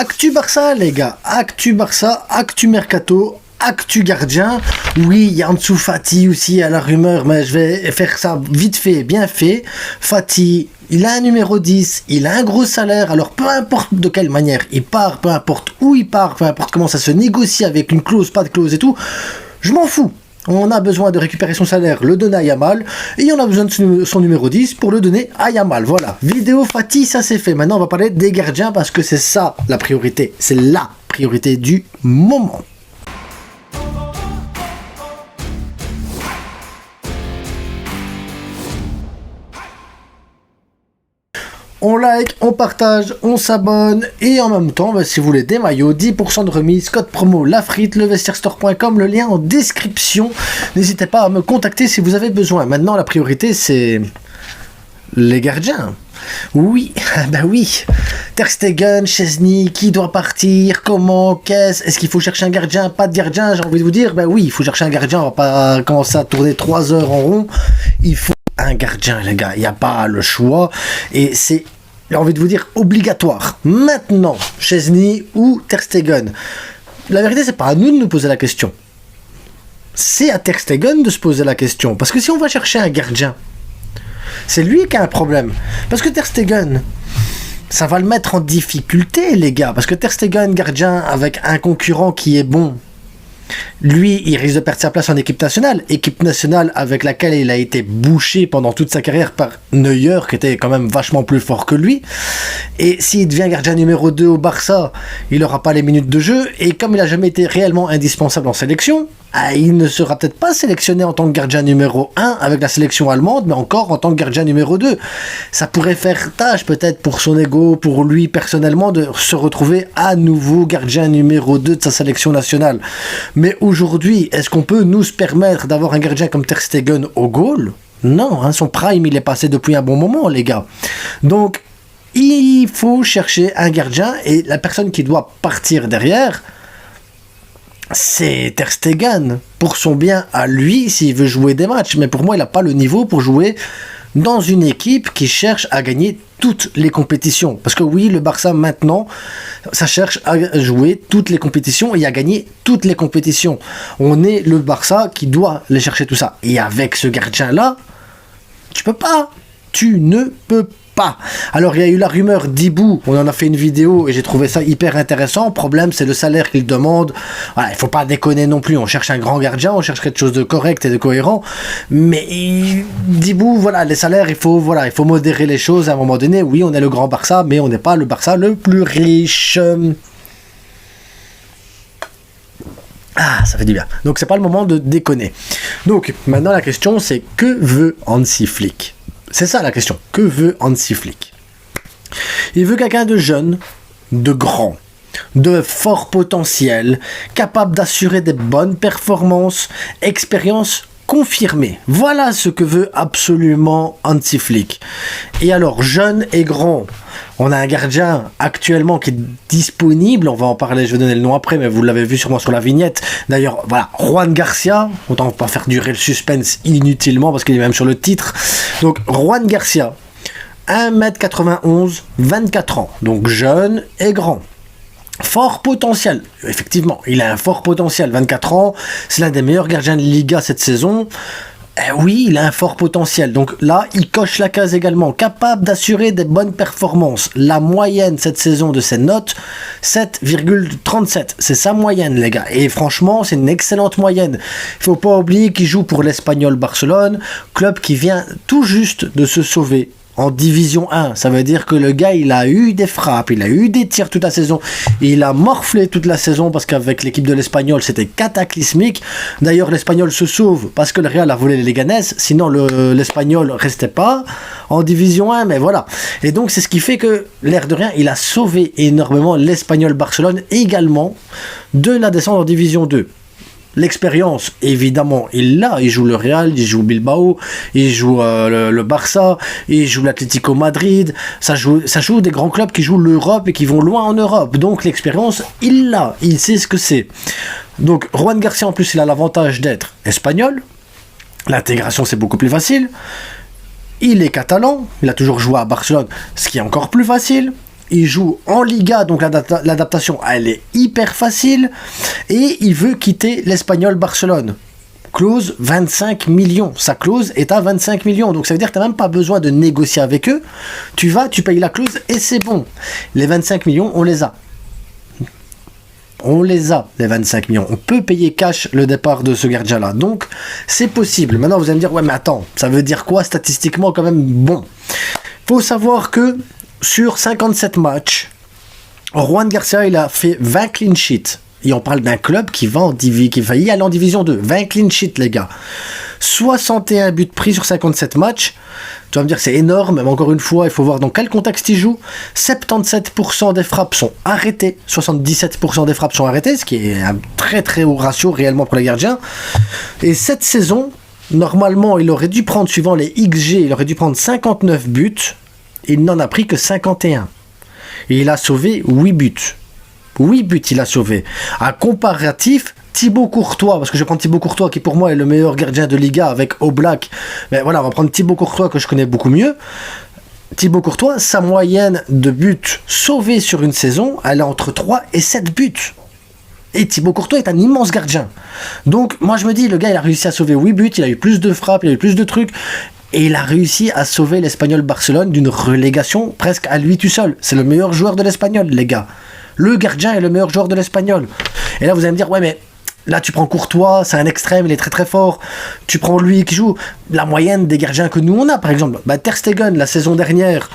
Actu Barça, les gars. Actu Barça, actu Mercato, actu gardien. Oui, il y a Ansu Fati aussi à la rumeur, mais je vais faire ça vite fait, bien fait. Fati, il a un numéro 10, il a un gros salaire, alors peu importe de quelle manière il part, peu importe où il part, peu importe comment ça se négocie avec une clause, pas de clause et tout, je m'en fous. On a besoin de récupérer son salaire, le donner à Yamal, et on a besoin de son numéro 10 pour le donner à Yamal. Voilà, vidéo Fati, ça c'est fait. Maintenant on va parler des gardiens parce que c'est ça la priorité, c'est la priorité du moment. On like, on partage, on s'abonne et en même temps, si vous voulez des maillots, 10% de remise, code promo LaFrite, levestierstore.com, le lien en description. N'hésitez pas à me contacter si vous avez besoin. Maintenant, la priorité, c'est les gardiens. Oui, bah oui. Ter Stegen, Szczesny, qui doit partir, comment, qu'est-ce, est-ce qu'il faut chercher un gardien, pas de gardien, j'ai envie de vous dire, bah oui, il faut chercher un gardien, on va pas commencer à tourner 3 heures en rond, il faut un gardien, les gars, il n'y a pas le choix, et c'est, j'ai envie de vous dire, obligatoire. Maintenant, Szczesny ou Ter Stegen. La vérité, c'est pas à nous de nous poser la question. C'est à Ter Stegen de se poser la question. Parce que si on va chercher un gardien, c'est lui qui a un problème. Parce que Ter Stegen, ça va le mettre en difficulté, les gars. Parce que Ter Stegen, gardien, avec un concurrent qui est bon, lui, il risque de perdre sa place en équipe nationale avec laquelle il a été bouché pendant toute sa carrière par Neuer, qui était quand même vachement plus fort que lui. Et s'il devient gardien numéro 2 au Barça, il n'aura pas les minutes de jeu, et comme il n'a jamais été réellement indispensable en sélection, il ne sera peut-être pas sélectionné en tant que gardien numéro 1 avec la sélection allemande, mais encore en tant que gardien numéro 2. Ça pourrait faire tâche peut-être pour son ego, pour lui personnellement, de se retrouver à nouveau gardien numéro 2 de sa sélection nationale. Mais aujourd'hui, est-ce qu'on peut nous se permettre d'avoir un gardien comme Ter Stegen au goal ? Non, hein, son prime il est passé depuis un bon moment, les gars. Donc, il faut chercher un gardien, et la personne qui doit partir derrière, c'est Ter Stegen, pour son bien à lui, s'il veut jouer des matchs. Mais pour moi, il n'a pas le niveau pour jouer dans une équipe qui cherche à gagner toutes les compétitions. Parce que oui, le Barça, maintenant, ça cherche à jouer toutes les compétitions et à gagner toutes les compétitions. On est le Barça qui doit les chercher tout ça. Et avec ce gardien-là, tu peux pas. Tu ne peux pas. Alors il y a eu la rumeur d'Ibou, on en a fait une vidéo et j'ai trouvé ça hyper intéressant. Le problème, c'est le salaire qu'il demande. Voilà, il faut pas déconner non plus, on cherche un grand gardien, on cherche quelque chose de correct et de cohérent, mais d'Ibou, voilà, les salaires, il faut modérer les choses à un moment donné. Oui, on est le grand Barça, mais on n'est pas le Barça le plus riche. Ah, ça fait du bien. Donc c'est pas le moment de déconner. Donc maintenant la question, c'est que veut Hansi Flick ? C'est ça la question. Que veut Hansi Flick ? Il veut quelqu'un de jeune, de grand, de fort potentiel, capable d'assurer des bonnes performances, expérience confirmée. Voilà ce que veut absolument Hansi Flick. Et alors, jeune et grand, on a un gardien actuellement qui est disponible, on va en parler, je vais donner le nom après, mais vous l'avez vu sûrement sur la vignette. D'ailleurs, voilà, Juan Garcia, autant pas faire durer le suspense inutilement parce qu'il est même sur le titre. Donc, Juan Garcia, 1m91, 24 ans, donc jeune et grand. Fort potentiel, effectivement, il a un fort potentiel, 24 ans, c'est l'un des meilleurs gardiens de Liga cette saison. Oui, il a un fort potentiel. Donc là, il coche la case également. Capable d'assurer des bonnes performances. La moyenne cette saison de ses notes, 7,37. C'est sa moyenne, les gars. Et franchement, c'est une excellente moyenne. Il faut pas oublier qu'il joue pour l'Espagnol Barcelone, club qui vient tout juste de se sauver en Division 1, ça veut dire que le gars, il a eu des frappes, il a eu des tirs toute la saison, il a morflé toute la saison parce qu'avec l'équipe de l'Espagnol, c'était cataclysmique. D'ailleurs, l'Espagnol se sauve parce que le Real a volé les Leganés, sinon l'Espagnol restait pas en Division 1, mais voilà. Et donc, c'est ce qui fait que, l'air de rien, il a sauvé énormément l'Espagnol Barcelone également de la descente en Division 2. L'expérience, évidemment, il l'a. Il joue le Real, il joue Bilbao, il joue le Barça, il joue l'Atlético Madrid. Ça joue des grands clubs qui jouent l'Europe et qui vont loin en Europe. Donc l'expérience, il l'a. Il sait ce que c'est. Donc Juan Garcia, en plus, il a l'avantage d'être espagnol. L'intégration, c'est beaucoup plus facile. Il est catalan. Il a toujours joué à Barcelone, ce qui est encore plus facile. il joue en Liga, donc l'adaptation, elle est hyper facile, et il veut quitter l'Espagnol Barcelone. Clause 25 millions. Sa clause est à 25 millions. Donc ça veut dire que tu n'as même pas besoin de négocier avec eux. Tu vas, tu payes la clause et c'est bon. Les 25 millions, on les a. On les a, les 25 millions. On peut payer cash le départ de ce gardien-là. Donc, c'est possible. Maintenant, vous allez me dire, ouais, mais attends, ça veut dire quoi statistiquement quand même? Bon. Faut savoir que sur 57 matchs, Juan Garcia, il a fait 20 clean sheets. Et on parle d'un club qui va qui faillit aller en division 2. 20 clean sheets, les gars. 61 buts pris sur 57 matchs. Tu vas me dire, c'est énorme, mais encore une fois, il faut voir dans quel contexte il joue. 77% des frappes sont arrêtées. 77% des frappes sont arrêtées, ce qui est un très très haut ratio réellement pour les gardiens. Et cette saison, normalement, il aurait dû prendre, suivant les XG, il aurait dû prendre 59 buts. Il n'en a pris que 51. Et il a sauvé 8 buts. 8 buts il a sauvé. À comparatif, Thibaut Courtois, parce que je vais prendre Thibaut Courtois qui pour moi est le meilleur gardien de Liga avec Oblak. Mais voilà, on va prendre Thibaut Courtois que je connais beaucoup mieux. Thibaut Courtois, sa moyenne de buts sauvés sur une saison, elle est entre 3 et 7 buts. Et Thibaut Courtois est un immense gardien. Donc moi je me dis, le gars il a réussi à sauver 8 buts, il a eu plus de frappes, il a eu plus de trucs. Et il a réussi à sauver l'Espagnol Barcelone d'une relégation presque à lui tout seul. C'est le meilleur joueur de l'Espagnol, les gars. Le gardien est le meilleur joueur de l'Espagnol. Et là, vous allez me dire, ouais, mais là, tu prends Courtois, c'est un extrême, il est très très fort. Tu prends lui qui joue la moyenne des gardiens que nous on a, par exemple. Bah, Ter Stegen, la saison dernière,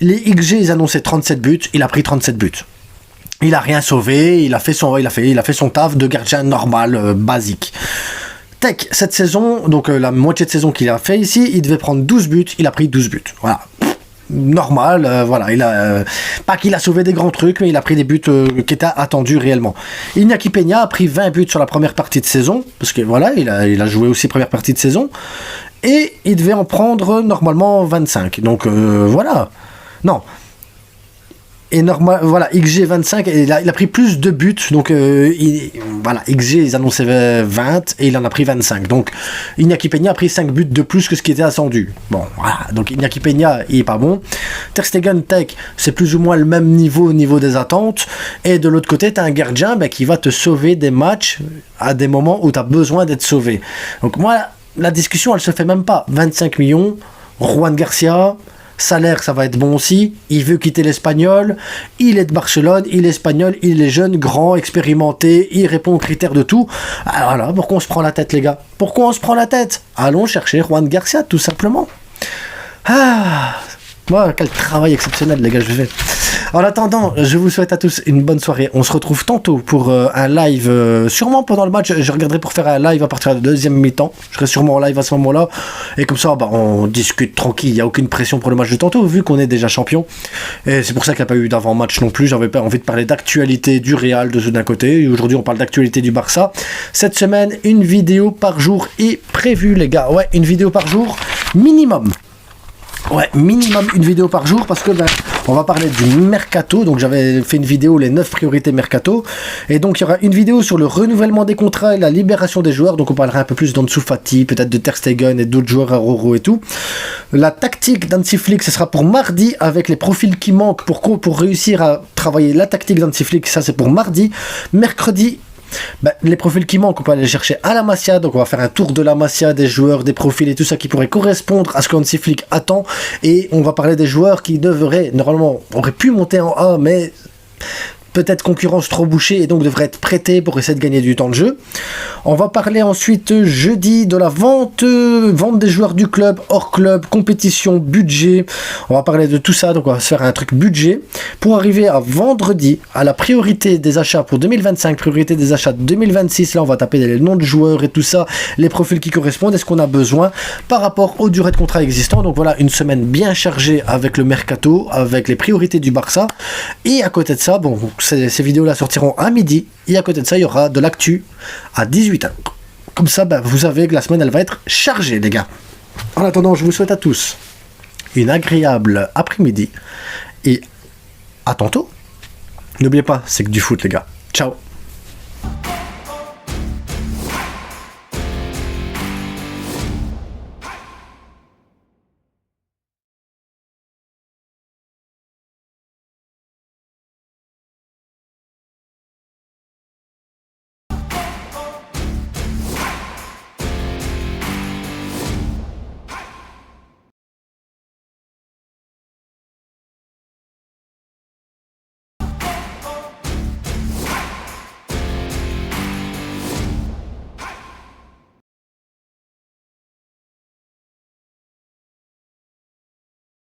les XG, ils annonçaient 37 buts, il a pris 37 buts. Il a rien sauvé, il a fait son taf de gardien normal, basique. Tech, cette saison, donc la moitié de saison qu'il a fait ici, il devait prendre 12 buts, il a pris 12 buts. Voilà. Normal, voilà, il a pas qu'il a sauvé des grands trucs, mais il a pris des buts qui étaient attendus réellement. Iñaki Peña a pris 20 buts sur la première partie de saison, parce que voilà, il a joué aussi première partie de saison, et il devait en prendre normalement 25. Donc voilà, non. Et normal, voilà, XG 25, il a pris plus de buts, donc voilà, XG ils annonçaient 20 et il en a pris 25. Donc Iñaki Peña a pris 5 buts de plus que ce qui était attendu. Bon, voilà, donc Iñaki Peña il est pas bon. Ter Stegen, Tech, c'est plus ou moins le même niveau au niveau des attentes. Et de l'autre côté, tu as un gardien qui va te sauver des matchs à des moments où tu as besoin d'être sauvé. Donc moi, la discussion elle se fait même pas. 25 millions, Juan Garcia. Salaire, ça va être bon aussi. Il veut quitter l'Espagnol. Il est de Barcelone. Il est espagnol. Il est jeune, grand, expérimenté. Il répond aux critères de tout. Alors là, pourquoi on se prend la tête, les gars? Pourquoi on se prend la tête? Allons chercher Juan Garcia, tout simplement. Ah, moi, quel travail exceptionnel, les gars, je fais. En attendant, je vous souhaite à tous une bonne soirée. On se retrouve tantôt pour un live, sûrement pendant le match. Je regarderai pour faire un live à partir de la deuxième mi-temps. Je serai sûrement en live à ce moment-là. Et comme ça, on discute tranquille. Il n'y a aucune pression pour le match de tantôt, vu qu'on est déjà champion. Et c'est pour ça qu'il n'y a pas eu d'avant-match non plus. J'avais pas envie de parler d'actualité du Real d'un côté. Et aujourd'hui, on parle d'actualité du Barça. Cette semaine, une vidéo par jour est prévue, les gars. Ouais, une vidéo par jour, minimum. Ouais, minimum une vidéo par jour parce que on va parler du mercato. Donc j'avais fait une vidéo les 9 priorités mercato et donc il y aura une vidéo sur le renouvellement des contrats et la libération des joueurs. Donc on parlera un peu plus d'Ansu Fati, peut-être de Ter Stegen et d'autres joueurs à Roro et tout. La tactique d'Hansi Flick, ce sera pour mardi avec les profils qui manquent pour réussir à travailler la tactique d'Hansi Flick. Ça c'est pour mardi. Mercredi, les profils qui manquent, on peut aller chercher à la Masia, donc on va faire un tour de la Masia, des joueurs, des profils et tout ça qui pourrait correspondre à ce qu'Hansi Flick attend, et on va parler des joueurs qui normalement auraient pu monter en A, mais peut-être concurrence trop bouchée et donc devraient être prêtés pour essayer de gagner du temps de jeu. On va parler ensuite jeudi de la vente des joueurs du club, hors club, compétition, budget. On va parler de tout ça, donc on va se faire un truc budget pour arriver à vendredi à la priorité des achats pour 2025, priorité des achats 2026. Là on va taper les noms de joueurs et tout ça, les profils qui correspondent et ce qu'on a besoin par rapport aux durées de contrat existants. Donc voilà, une semaine bien chargée avec le mercato, avec les priorités du Barça. Et à côté de ça, ces vidéos-là sortiront à midi. Et à côté de ça, il y aura de l'actu à 18h. Comme ça, vous savez que la semaine, elle va être chargée, les gars. En attendant, je vous souhaite à tous une agréable après-midi. Et à tantôt. N'oubliez pas, c'est que du foot, les gars. Ciao.